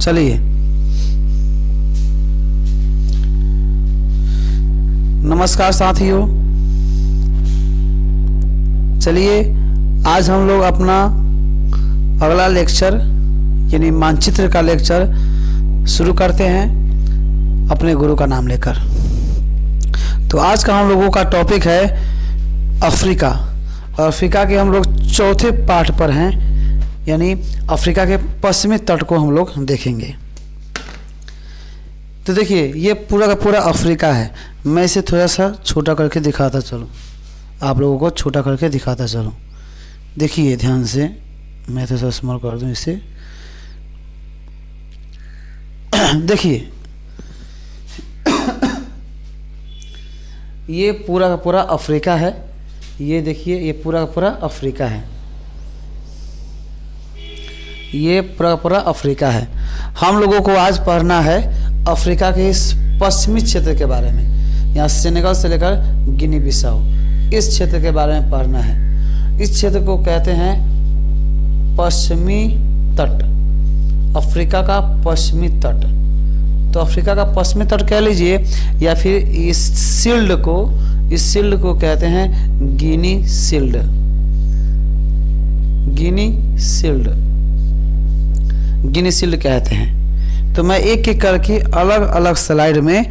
चलिए, नमस्कार साथियों। चलिए आज हम लोग अपना अगला लेक्चर यानी मानचित्र का लेक्चर शुरू करते हैं अपने गुरु का नाम लेकर। तो आज का हम लोगों का टॉपिक है अफ्रीका। अफ्रीका के हम लोग चौथे पार्ट पर हैं, यानी अफ्रीका के पश्चिमी तट को हम लोग देखेंगे। तो देखिए ये पूरा का पूरा अफ्रीका है। मैं इसे थोड़ा सा छोटा करके दिखाता चलूँ, आप लोगों को छोटा करके दिखाता चलूँ। देखिए ध्यान से, मैं थोड़ा सा स्मॉल कर दूँ इसे। देखिए ये पूरा का पूरा अफ्रीका है। ये देखिए ये पूरा का पूरा अफ्रीका है। ये पूरा का पूरा अफ्रीका है। हम लोगों को आज पढ़ना है अफ्रीका के इस पश्चिमी क्षेत्र के बारे में। यहाँ सेनेगल से लेकर गिनी बिसाऊ इस क्षेत्र के बारे में पढ़ना है। इस क्षेत्र को कहते हैं पश्चिमी तट, अफ्रीका का पश्चिमी तट। तो अफ्रीका का पश्चिमी तट कह लीजिए, या फिर इस शील्ड को कहते हैं गिनी शील्ड। गिनी शील्ड कहते हैं। तो मैं एक एक करके अलग अलग स्लाइड में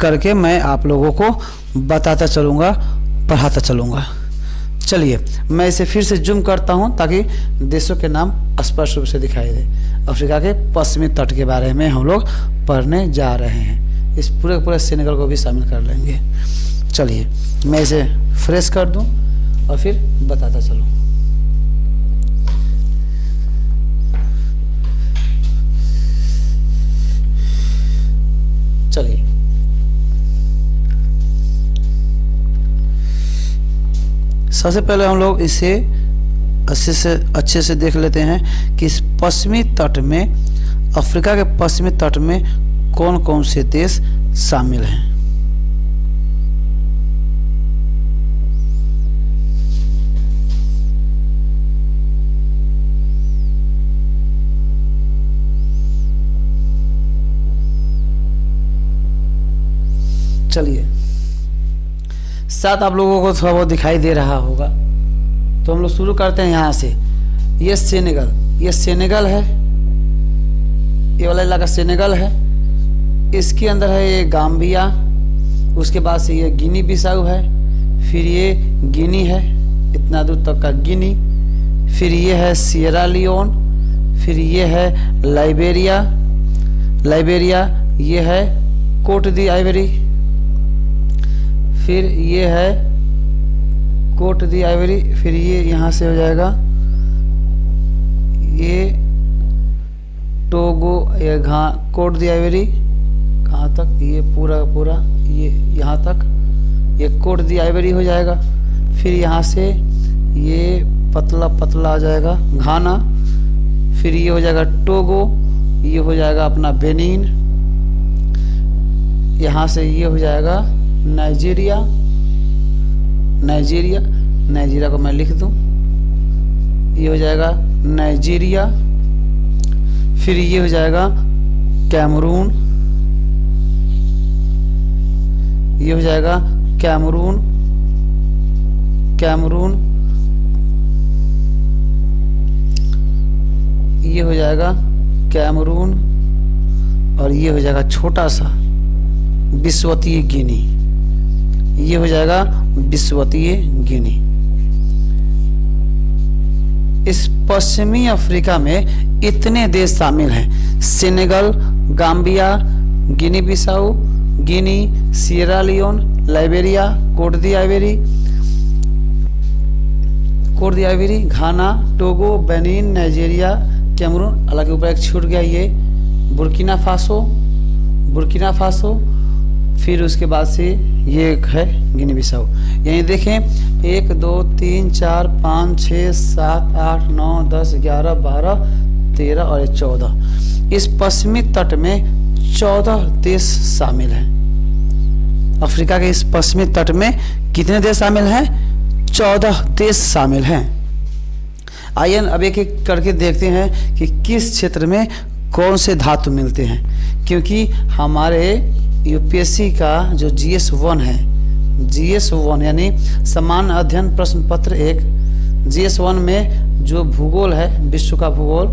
करके मैं आप लोगों को बताता चलूँगा, पढ़ाता चलूँगा। चलिए मैं इसे फिर से जूम करता हूँ ताकि देशों के नाम स्पष्ट रूप से दिखाई दे। अफ्रीका के पश्चिमी तट के बारे में हम लोग पढ़ने जा रहे हैं। इस पूरे सेनेगल को भी शामिल कर लेंगे। चलिए मैं इसे फ्रेश कर दूं और फिर बताता चलूँ। चलिए सबसे पहले हम लोग इसे अच्छे से देख लेते हैं कि इस पश्चिमी तट में, अफ्रीका के पश्चिमी तट में कौन कौन से देश शामिल हैं। चलिए साथ आप लोगों को थोड़ा बहुत दिखाई दे रहा होगा, तो हम लोग शुरू करते हैं यहाँ से। ये सेनेगल है, ये वाला इलाका सेनेगल है। इसके अंदर है ये गाम्बिया, उसके बाद से ये गिनी बिसाऊ है, फिर ये गिनी है, इतना दूर तक का गिनी, फिर ये है सियरा लियोन, फिर ये है लाइबेरिया, ये है कोट दी आइवरी, फिर ये है कोट दी आइवरी, फिर ये यहाँ से हो जाएगा ये टोगो, ये कोट दी आइवरी कहाँ तक, ये पूरा ये यहाँ तक ये कोट दी आइवरी हो जाएगा। फिर यहाँ से ये पतला आ जाएगा घाना, फिर ये हो जाएगा टोगो, ये हो जाएगा अपना बेनिन, यहाँ से ये हो जाएगा नाइजीरिया को मैं लिख दूं, ये हो जाएगा नाइजीरिया। फिर ये हो जाएगा कैमरून, ये हो जाएगा कैमरून, ये हो जाएगा कैमरून, और ये हो जाएगा छोटा सा विश्वतीय गिनी, ये हो जाएगा विश्वतीय गिनी। इस पश्चिमी अफ्रीका में इतने देश शामिल हैं: सेनेगल, गाम्बिया, गिनी बिसाऊ, गिनी, सियरा लियोन, लाइबेरिया, कोट दी आइवरी, घाना, टोगो, बेनिन, नाइजीरिया, कैमरून। हालांकि ऊपर एक छूट गया, ये बुर्किना फासो, फिर उसके बाद से ये एक है गिनी बिसाऊ। यहीं देखें 1 2 3 4 5 6 7 8 9 10 11 12 13 और 14। इस पश्चिमी तट में 14 देश शामिल हैं। अफ्रीका के इस पश्चिमी तट में कितने देश शामिल हैं? 14 देश शामिल हैं। आइए अब एक एक करके देखते हैं कि किस क्षेत्र में कौन से धातु मिलते हैं, क्योंकि हमारे यूपीएससी का जो GS1 है, GS1 यानी सामान्य अध्ययन प्रश्न पत्र 1, GS1 में जो भूगोल है, विश्व का भूगोल,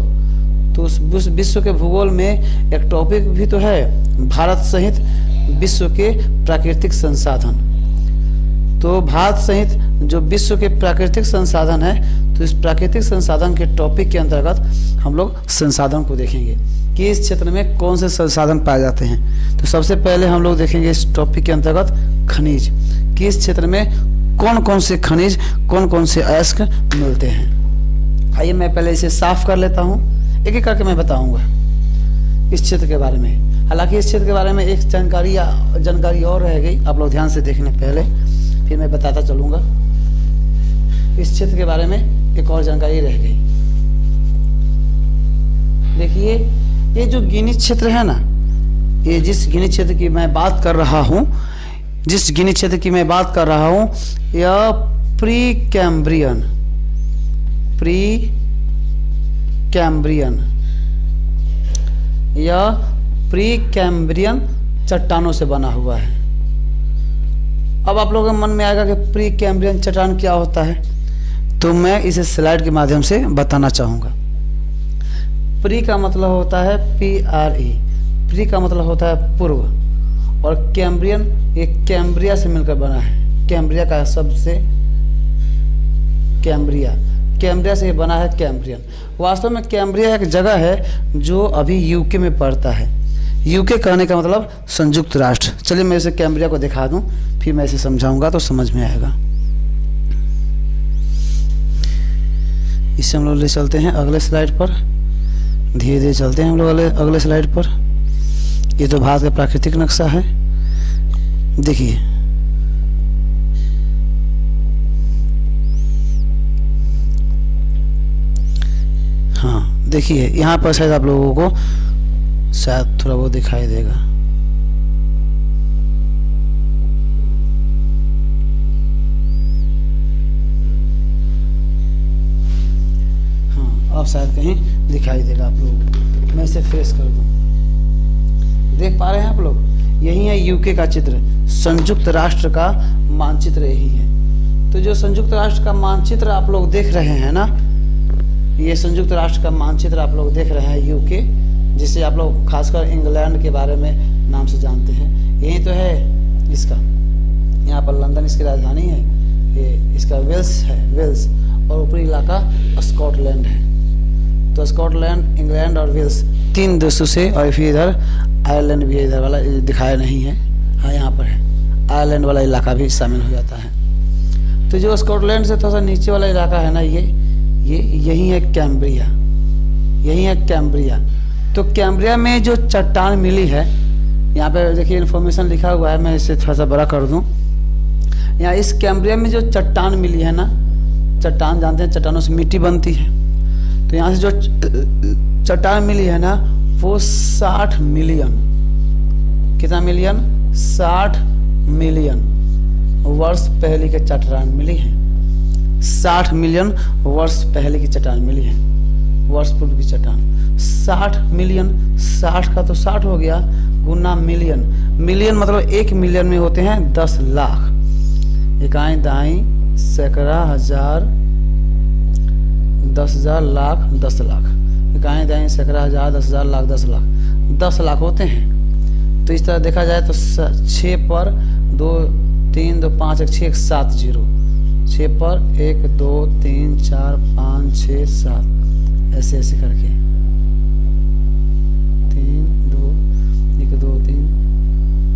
तो उस विश्व के भूगोल में एक टॉपिक भी तो है भारत सहित विश्व के प्राकृतिक संसाधन। तो भारत सहित जो विश्व के प्राकृतिक संसाधन है, तो इस प्राकृतिक संसाधन के टॉपिक के अंतर्गत हम लोग संसाधन को देखेंगे कि इस क्षेत्र में कौन से संसाधन पाए जाते हैं। तो सबसे पहले हम लोग देखेंगे इस टॉपिक के अंतर्गत खनिज, कि इस क्षेत्र में कौन कौन से खनिज, कौन कौन से अयस्क मिलते हैं। आइए मैं पहले इसे साफ कर लेता हूँ, एक एक करके मैं बताऊँगा इस क्षेत्र के बारे में। हालांकि इस क्षेत्र के बारे में एक जानकारी और रह गई, आप लोग ध्यान से देखने पहले, फिर मैं बताता चलूँगा। इस क्षेत्र के बारे में एक और जानकारी रह गई। देखिए, ये जो गिनी क्षेत्र है ना, ये जिस गिनी क्षेत्र की मैं बात कर रहा हूँ, यह प्री कैम्ब्रियन यह प्री कैम्ब्रियन चट्टानों से बना हुआ है। अब आप लोगों के मन में आएगा कि प्री कैम्ब्रियन चट्टान क्या होता है, तो मैं इसे स्लाइड के माध्यम से बताना चाहूँगा। प्री का मतलब होता है PRE, प्री का मतलब होता है पूर्व, और कैम्ब्रियन ये कैम्ब्रिया से मिलकर बना है। कैम्ब्रिया का शब्द से कैम्ब्रिया से बना है कैम्ब्रियन। वास्तव में कैम्ब्रिया एक जगह है जो अभी यूके में पड़ता है। यूके कहने का मतलब संयुक्त राष्ट्र। चलिए मैं इसे कैम्ब्रिया को दिखा दूं, फिर मैं इसे समझाऊंगा तो समझ में आएगा। इसे हम लोग ले चलते हैं अगले स्लाइड पर, धीरे धीरे चलते हैं हम लोग अगले स्लाइड पर। ये तो भारत का प्राकृतिक नक्शा है, देखिए। हाँ देखिए, यहाँ पर शायद आप लोगों को शायद थोड़ा वो दिखाई देगा। हाँ, अब शायद कहीं दिखाई देगा आप लोगों को। मैं इसे फ्रेश कर दूं। देख पा रहे हैं आप लोग, यही है यूके का चित्र, संयुक्त राष्ट्र का मानचित्र यही है। तो जो संयुक्त राष्ट्र का मानचित्र आप लोग देख रहे हैं ना, ये संयुक्त राष्ट्र का मानचित्र आप लोग देख रहे हैं यूके, जिसे आप लोग खासकर इंग्लैंड के बारे में नाम से जानते हैं। यही तो है इसका, यहाँ पर लंदन इसकी राजधानी है, ये इसका वेल्स है, वेल्स, और ऊपरी इलाका स्कॉटलैंड है। तो स्कॉटलैंड, इंग्लैंड और वेल्स तीन देशों से, और फिर इधर आयरलैंड भी है, इधर वाला दिखाया नहीं है, हाँ यहाँ पर है, आयरलैंड वाला इलाका भी शामिल हो जाता है। तो जो स्कॉटलैंड से थोड़ा सा नीचे वाला इलाका है ना, यही है कैम्ब्रिया, यही है कैम्ब्रिया। तो कैम्ब्रिया में जो चट्टान मिली है, यहाँ पे देखिए इन्फॉर्मेशन लिखा हुआ है, मैं इसे थोड़ा सा बड़ा कर दूँ। यहाँ इस कैम्ब्रिया में जो चट्टान मिली है ना, चट्टान जानते हैं, चट्टानों से मिट्टी बनती है। तो यहाँ से जो चट्टान मिली है ना, वो 60 मिलियन, कितना मिलियन, 60 मिलियन वर्ष पहले के चट्टान मिली है। 60 मिलियन वर्ष पहले की चट्टान मिली है, वर्ष पूर्व की चट्टान। 60 मिलियन, 60 का तो 60 हो गया, गुना मिलियन, मिलियन मतलब 1 मिलियन में होते हैं 10 लाख, इकाई दाई सैकड़ा हजार, 10,000 लाख, 10 लाख, इकाई दाई सैकड़ा हजार, 10,000 लाख, 10 लाख, 10 लाख होते हैं। तो इस तरह देखा जाए तो 6 पर 2 3 2 5 1 6 1 7 0, 6 पर 1 2 3 4 5 6 7, ऐसे ऐसे करके 3 2 1 2 3,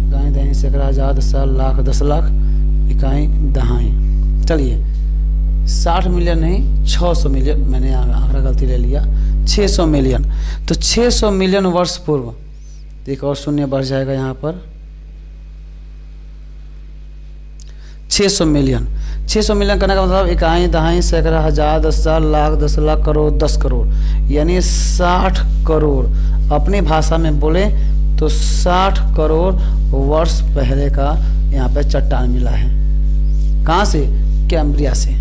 इकाई दाई सैकड़ा हजार, 10,000 लाख, 10 लाख, इकाई दहाई। चलिए 60 मिलियन नहीं, 600 मिलियन, मैंने आंकड़ा गलती ले लिया, 600 मिलियन। तो 600 मिलियन वर्ष पूर्व, एक और शून्य बढ़ जाएगा यहाँ पर, 600 मिलियन। 600 मिलियन करने का मतलब इकाई दहाई सैकड़ा हजार, 10,000 लाख, 10 लाख, करोड़, 10 करोड़, यानी 60 करोड़। अपनी भाषा में बोले तो 60 करोड़ वर्ष पहले का यहाँ पे चट्टान मिला है। कहाँ से? कैम्ब्रिया से।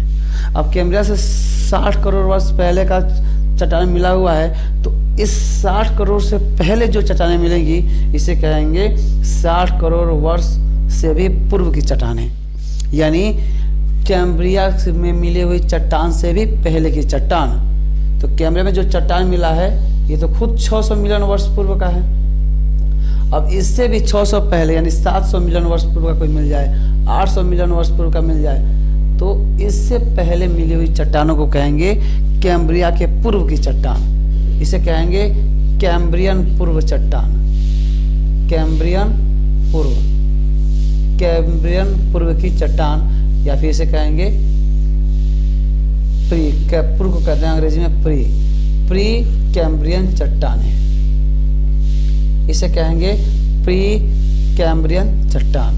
अब कैम्ब्रिया से 60 करोड़ वर्ष पहले का चट्टान मिला हुआ है, तो इस 60 करोड़ से पहले जो चट्टानें मिलेंगी इसे कहेंगे 60 करोड़ वर्ष से भी पूर्व की चट्टानें, यानी कैम्ब्रिया में मिली हुई चट्टान से भी पहले की चट्टान। तो कैम्ब्रिया में जो चट्टान मिला है ये तो खुद 600 मिलियन वर्ष पूर्व का है। अब इससे भी 600 पहले यानी 700 मिलियन वर्ष पूर्व का कोई मिल जाए, 800 मिलियन वर्ष पूर्व का मिल जाए, तो इससे पहले मिली हुई चट्टानों को कहेंगे कैम्ब्रिया के पूर्व की चट्टान। इसे कहेंगे कैम्ब्रियन पूर्व चट्टान, कैम्ब्रियन पूर्व की चट्टान, या फिर इसे कहेंगे पूर्व को कहते हैं अंग्रेजी में प्री कैम्ब्रियन चट्टानें। इसे कहेंगे प्री कैम्ब्रियन चट्टान,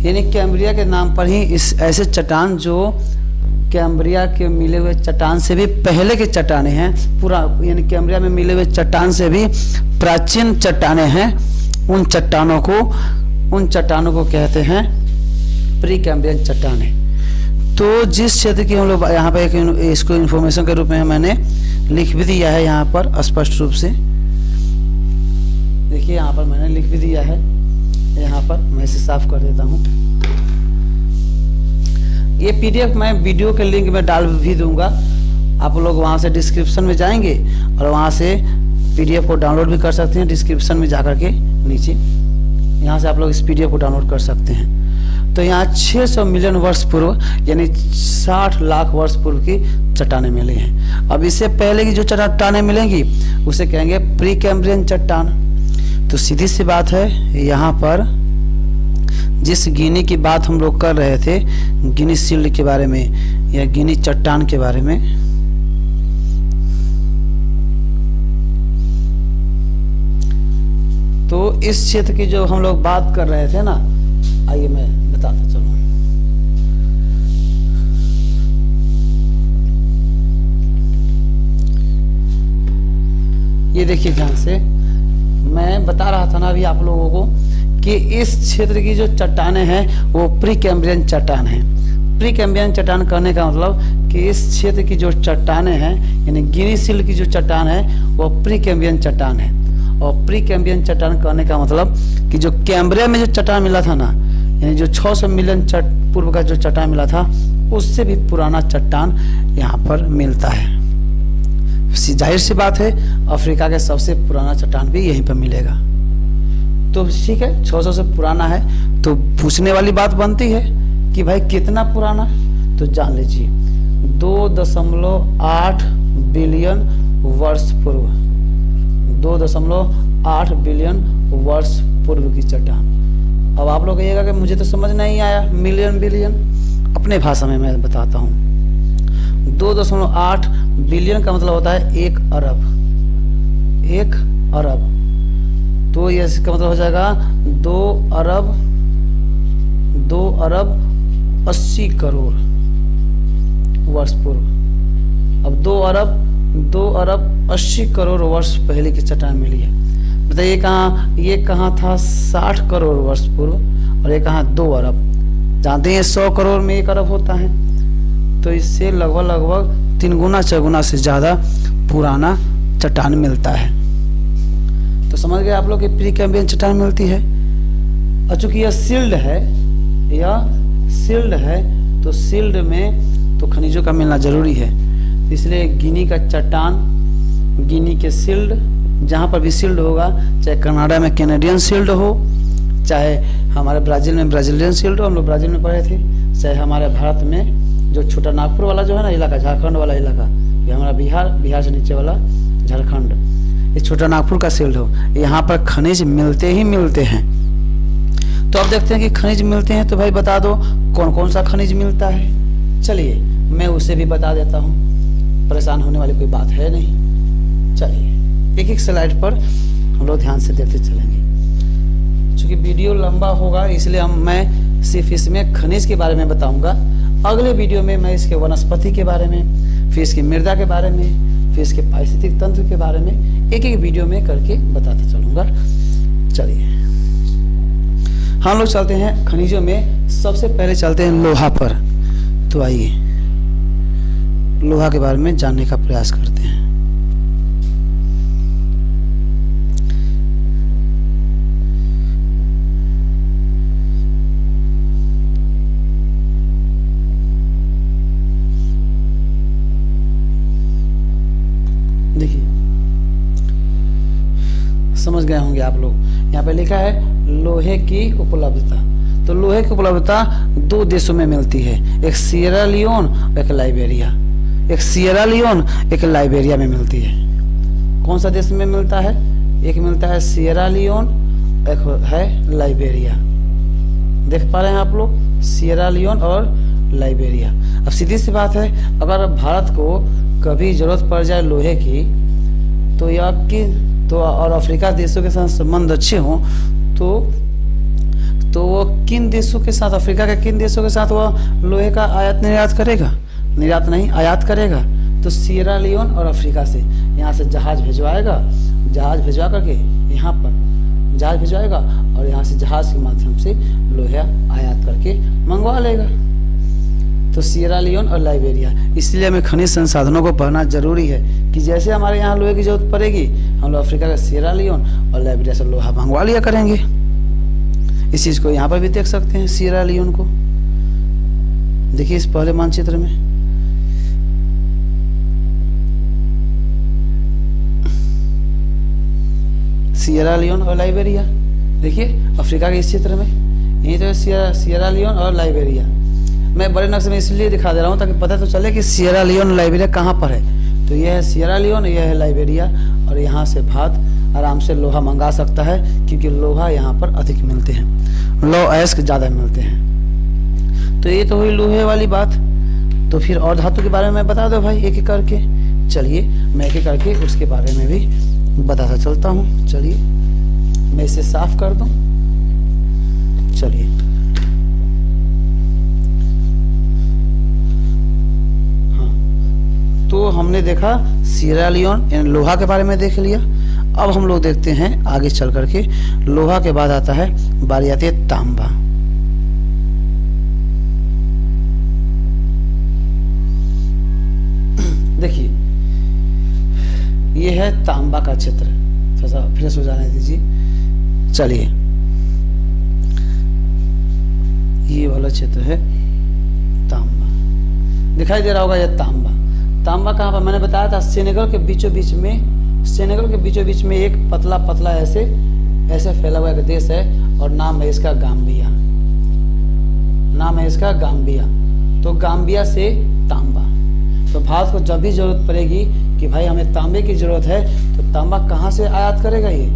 यानी कैम्ब्रिया के नाम पर ही इस ऐसे चट्टान जो कैम्ब्रिया के मिले हुए चट्टान से भी पहले के चट्टानें हैं, पूरा यानी कैम्ब्रिया में मिले हुए चट्टान से भी प्राचीन चट्टानें हैं, उन चट्टानों को कहते हैं प्री कैम्ब्रियन चट्टानें। तो जिस क्षेत्र की हम लोग यहाँ पर इसको इन्फॉर्मेशन के रूप में मैंने लिख भी दिया है यहाँ पर स्पष्ट रूप से, देखिए यहाँ पर मैंने लिख भी दिया है, यहाँ पर मैं इसे साफ कर देता हूँ। ये PDF मैं वीडियो के लिंक में डाल भी दूंगा, आप लोग वहाँ से डिस्क्रिप्शन में जाएंगे और वहाँ से PDF को डाउनलोड भी कर सकते हैं, डिस्क्रिप्शन में जाकर के नीचे यहाँ से आप लोग इस PDF को डाउनलोड कर सकते हैं। तो यहाँ 600 मिलियन वर्ष पूर्व यानी 60 लाख वर्ष पूर्व की चट्टानें मिली हैं। अब इससे पहले की जो चट्टानें मिलेंगी उसे कहेंगे प्री कैम्ब्रियन चट्टान। तो सीधी सी बात है, यहाँ पर जिस गिनी की बात हम लोग कर रहे थे, गिनी शिल्ड के बारे में या गिनी चट्टान के बारे में, तो इस क्षेत्र की जो हम लोग बात कर रहे थे ना, आइए मैं बताता चलूं। ये देखिए ध्यान से, मैं बता रहा था ना अभी आप लोगों को कि इस क्षेत्र की जो चट्टानें हैं वो प्री कैम्ब्रियन चट्टान है। प्री कैम्ब्रियन चट्टान करने का मतलब कि इस क्षेत्र की जो चट्टानें हैं यानी गिनी शिल्ड की जो चट्टान है वो प्री कैम्ब्रियन चट्टान है। और प्री कैम्ब्रियन चट्टान करने का मतलब कि जो कैम्ब्रिया में जो चट्टान मिला था ना, यानी जो 600 मिलियन पूर्व का जो चट्टान मिला था उससे भी पुराना चट्टान यहाँ पर मिलता है। जाहिर सी बात है अफ्रीका के सबसे पुराना चट्टान भी यहीं पर मिलेगा। तो ठीक है, 600 से पुराना है तो पूछने वाली बात बनती है कि भाई कितना पुराना, तो जान लीजिए 2.8 बिलियन वर्ष पूर्व, 2.8 बिलियन वर्ष पूर्व की चट्टान। अब आप लोग कहिएगा कि मुझे तो समझ नहीं आया मिलियन बिलियन, अपने भाषा में मैं बताता हूँ। 2.8 बिलियन का मतलब होता है 1 अरब, 1 अरब। तो ये इसका मतलब हो जाएगा 2 अरब 80 करोड़ वर्ष पूर्व। अब 2 अरब 80 करोड़ वर्ष पहले की चट्टान मिली है। बताइए ये कहाँ था 60 करोड़ वर्ष पूर्व और ये कहाँ 2 अरब। जानते हैं 100 करोड़ में 1 अरब होता है, तो इससे लगभग 3 गुना 4 गुना से ज़्यादा पुराना चट्टान मिलता है। तो समझ गए आप लोग कि प्री कैम्ब्रियन चट्टान मिलती है। और चूंकि यह सील्ड है तो सील्ड में तो खनिजों का मिलना जरूरी है, इसलिए गिनी का चट्टान, गिनी के सील्ड, जहाँ पर भी सील्ड होगा, चाहे कनाडा में कैनेडियन सील्ड हो, चाहे हमारे ब्राज़ील में ब्राज़ीलियन सील्ड हो, हम लोग ब्राज़ील में पढ़े थे, चाहे हमारे भारत में जो छोटा नागपुर वाला जो है ना इलाका, झारखंड वाला इलाका, ये हमारा बिहार से नीचे वाला झारखंड, ये छोटा नागपुर का सील्ड हो, यहाँ पर खनिज मिलते ही मिलते हैं। तो अब देखते हैं कि खनिज मिलते हैं, तो भाई बता दो कौन कौन सा खनिज मिलता है। चलिए मैं उसे भी बता देता हूँ, परेशान होने वाली कोई बात है नहीं। चलिए एक एक स्लाइड पर हम लोग ध्यान से देखते चलेंगे। चूँकि वीडियो लंबा होगा इसलिए मैं सिर्फ इसमें खनिज के बारे में बताऊंगा। अगले वीडियो में मैं इसके वनस्पति के बारे में, फिर इसकी मृदा के बारे में, फिर इसके पारिस्थितिक तंत्र के बारे में एक एक वीडियो में करके बताता चलूँगा। चलिए हम लोग चलते हैं खनिजों में। सबसे पहले चलते हैं लोहा पर। तो आइए लोहा के बारे में जानने का प्रयास करते हैं। देखिए, समझ गए होंगे आप लोग। यहाँ पे लिखा है लोहे की उपलब्धता। तो लोहे की उपलब्धता दो देशों में मिलती है, एक सियरा लियोन और एक लाइबेरिया। एक सियरा लियोन, एक लाइबेरिया में मिलती है। कौन सा देश में मिलता है? एक मिलता है सियरा लियोन, एक है लाइबेरिया। देख पा रहे हैं आप लोग, सियरा लियोन और लाइबेरिया। अब सीधी सी बात है, अगर भारत को कभी जरूरत पड़ जाए लोहे की, तो या कि तो और अफ्रीका देशों के साथ संबंध अच्छे हों, तो वो किन देशों के साथ, अफ्रीका के किन देशों के साथ वो लोहे का आयात निर्यात करेगा? निर्यात नहीं, आयात करेगा। तो सियरा लियोन और अफ्रीका से यहाँ से जहाज भिजवाएगा, जहाज भिजवा करके यहाँ पर जहाज भिजवाएगा और यहाँ से जहाज के माध्यम से लोहा आयात करके मंगवा लेगा। तो सियरा लियोन और लाइबेरिया। इसलिए हमें खनिज संसाधनों को पढ़ना जरूरी है कि जैसे हमारे यहाँ लोहे की जरूरत पड़ेगी, हम लोग अफ्रीका का सियरा लियोन और लाइबेरिया से लोहा मंगवा लिया करेंगे। इस चीज को यहाँ पर भी देख सकते हैं, सियरा लियोन को देखिए इस पहले मानचित्र में। सियरा लियोन और लाइबेरिया देखिए अफ्रीका के इस क्षेत्र में, यही तो है सियरा लियोन और लाइबेरिया। मैं बड़े नक्शे में इसलिए दिखा दे रहा हूँ ताकि पता तो चले कि सियरा लियोन लाइबेरिया कहाँ पर है। तो यह है सियरा लियोन, यह है लाइबेरिया, और यहाँ से भारत आराम से लोहा मंगा सकता है क्योंकि लोहा यहाँ पर अधिक मिलते हैं, लो अयस्क ज़्यादा मिलते हैं। तो ये तो हुई लोहे वाली बात। तो फिर और धातु के बारे में बता दो भाई एक एक करके। चलिए मैं एक एक करके उसके बारे में भी बताता चलता हूँ। चलिए मैं इसे साफ कर दूँ। चलिए तो हमने देखा सियरा लियोन यानी लोहा के बारे में देख लिया। अब हम लोग देखते हैं आगे चल करके, लोहा के बाद आता है, बारी आती है तांबा। देखिए ये है तांबा का क्षेत्र, थोड़ा सा फ्रेश हो जाने दीजिए। चलिए ये वाला क्षेत्र है तांबा, दिखाई दे रहा होगा यह तांबा। तांबा कहाँ पर? मैंने बताया था सेनेगल के बीचों बीच में, सेनेगल के बीचों बीच में एक पतला पतला ऐसे ऐसे फैला हुआ एक देश है और नाम है इसका गाम्बिया। नाम है इसका गाम्बिया। तो गाम्बिया से तांबा। तो भारत को जब भी जरूरत पड़ेगी कि भाई हमें तांबे की जरूरत है, तो तांबा कहाँ से आयात करेगा? ये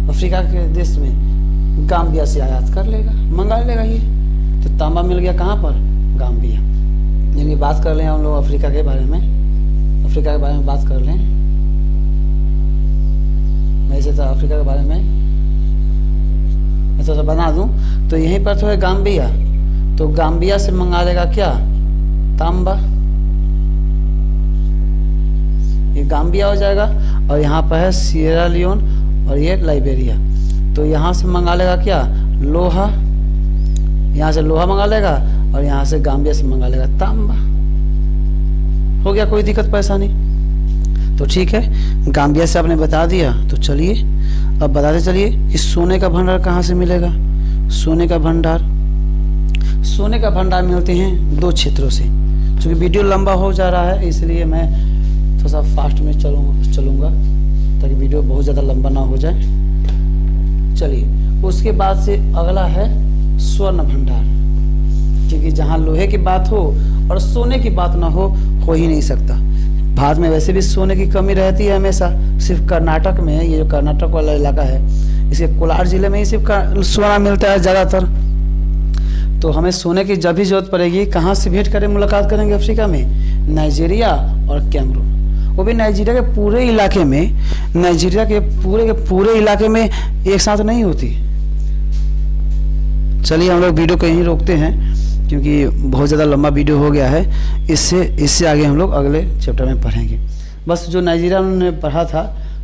अफ्रीका के देश में गाम्बिया से आयात कर लेगा, मंगा लेगा ये। तो तांबा मिल गया कहाँ पर? गाम्बिया। यानी बात कर लें हम लोग अफ्रीका के बारे में, अफ्रीका के बारे में बात कर लें। मैं इसे तो अफ्रीका के बारे में मैं तो बना दूं, तो यहीं पर तो है गाम्बिया। तो गाम्बिया से मंगा लेगा क्या? तांबा। ये गाम्बिया हो जाएगा और यहाँ पर है सियरा लियोन और ये लाइबेरिया। तो यहाँ से मंगा लेगा क्या? लोहा। यहाँ से लोहा मंगा लेगा और यहाँ से गाम्बिया से मंगा लेगा तांबा। हो गया, कोई दिक्कत परेशानी? तो ठीक है, गाम्बिया से आपने बता दिया। तो चलिए अब बताते चलिए कि सोने का भंडार कहाँ से मिलेगा। सोने का भंडार, सोने का भंडार मिलते हैं दो क्षेत्रों से। क्योंकि वीडियो लंबा हो जा रहा है इसलिए मैं थोड़ा सा फास्ट में चलूँगा ताकि वीडियो बहुत ज़्यादा लंबा ना हो जाए। चलिए उसके बाद से अगला है स्वर्ण भंडार, क्योंकि जहाँ लोहे की बात हो और सोने की बात ना हो ही नहीं सकता। भारत में वैसे भी सोने की कमी रहती है हमेशा, सिर्फ कर्नाटक में, ये जो कर्नाटक वाला इलाका है, इसके कोलार जिले में ही सिर्फ सोना मिलता है ज़्यादातर। तो हमें सोने की जब भी जरूरत पड़ेगी, कहाँ से भेंट करें, मुलाकात करेंगे? अफ्रीका में, नाइजीरिया और कैमरून। वो भी नाइजीरिया के पूरे इलाके में, नाइजीरिया के पूरे इलाके में एक साथ नहीं होती। चलिए हम लोग वीडियो को यहीं रोकते हैं क्योंकि बहुत ज़्यादा लंबा वीडियो हो गया है। इससे आगे हम लोग अगले चैप्टर में पढ़ेंगे। बस जो नाइजीरिया उन्होंने पढ़ा था,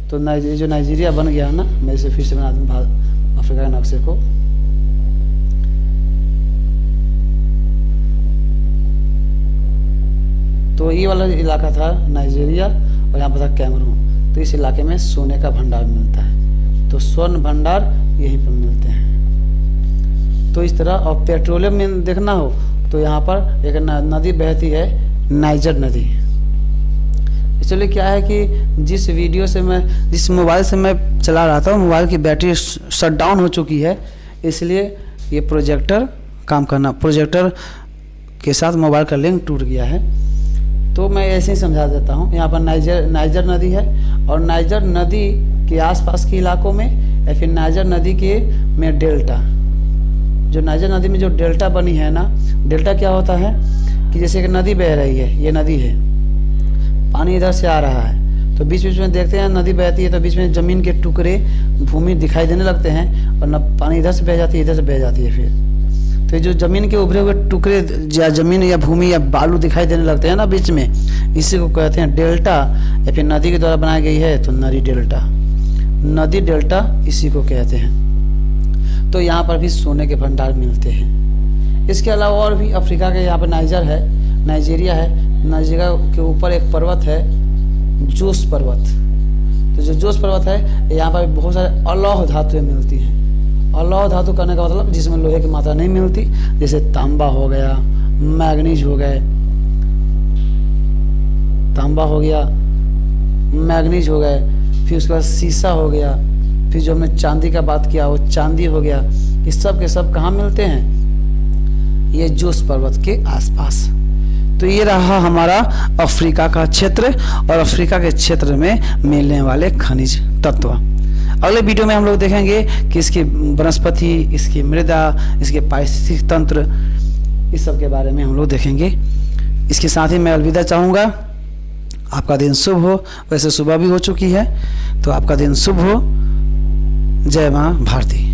तो जो नाइजीरिया बन गया ना, मैं इसे फिर से बना दूँ अफ्रीका के नक्शे को। तो ये वाला इलाका था नाइजीरिया और यहाँ पर था कैमरून। तो इस इलाके में सोने का भंडार मिलता है, तो स्वर्ण भंडार यहीं पर मिलते हैं। तो इस तरह, और पेट्रोलियम में देखना हो तो यहाँ पर एक नदी बहती है, नाइजर नदी। इसलिए क्या है कि जिस मोबाइल से मैं चला रहा था, मोबाइल की बैटरी शट डाउन हो चुकी है, इसलिए ये प्रोजेक्टर के साथ मोबाइल का लिंक टूट गया है। तो मैं ऐसे ही समझा देता हूँ। यहाँ पर नाइजर नदी है, और नाइजर नदी के आसपास के इलाकों में या फिर नाइजर नदी में डेल्टा, जो नाइजर नदी में जो डेल्टा बनी है ना, डेल्टा क्या होता है कि जैसे एक नदी बह रही है, ये नदी है, पानी इधर से आ रहा है, तो बीच बीच में देखते हैं नदी बहती है तो बीच में ज़मीन के टुकड़े, भूमि दिखाई देने लगते हैं, और न पानी इधर से बह जाती है, इधर से बह जाती है। फिर तो जो ज़मीन के उभरे हुए टुकड़े या ज़मीन या भूमि या बालू दिखाई देने लगते हैं ना बीच में, इसी को कहते हैं डेल्टा, या फिर नदी के द्वारा बनाई गई है तो नदी डेल्टा इसी को कहते हैं। तो यहाँ पर भी सोने के भंडार मिलते हैं। इसके अलावा और भी अफ्रीका के, यहाँ पर नाइजीरिया है, नाइजीरिया के ऊपर एक पर्वत है, जोश पर्वत। तो जो जोश पर्वत है, यहाँ पर बहुत सारे अलौह धातुएं मिलती हैं। अलौह धातु करने का मतलब जिसमें लोहे की मात्रा नहीं मिलती, जैसे तांबा हो गया, मैग्नीज हो गए, तांबा हो गया, मैग्नीज हो गए, फिर उसके बाद शीशा हो गया, फिर जो हमने चांदी का बात किया वो चांदी हो गया। ये सब के सब कहाँ मिलते हैं? ये जोश पर्वत के आसपास। तो ये रहा हमारा अफ्रीका का क्षेत्र, और अफ्रीका के क्षेत्र में मिलने वाले खनिज तत्व। अगले वीडियो में हम लोग देखेंगे कि इसकी वनस्पति, इसकी मृदा, इसके पारिस्थितिक तंत्र, इस सब के बारे में हम लोग देखेंगे। इसके साथ ही मैं अलविदा चाहूँगा। आपका दिन शुभ हो। वैसे सुबह भी हो चुकी है, तो आपका दिन शुभ हो। जय माँ भारती।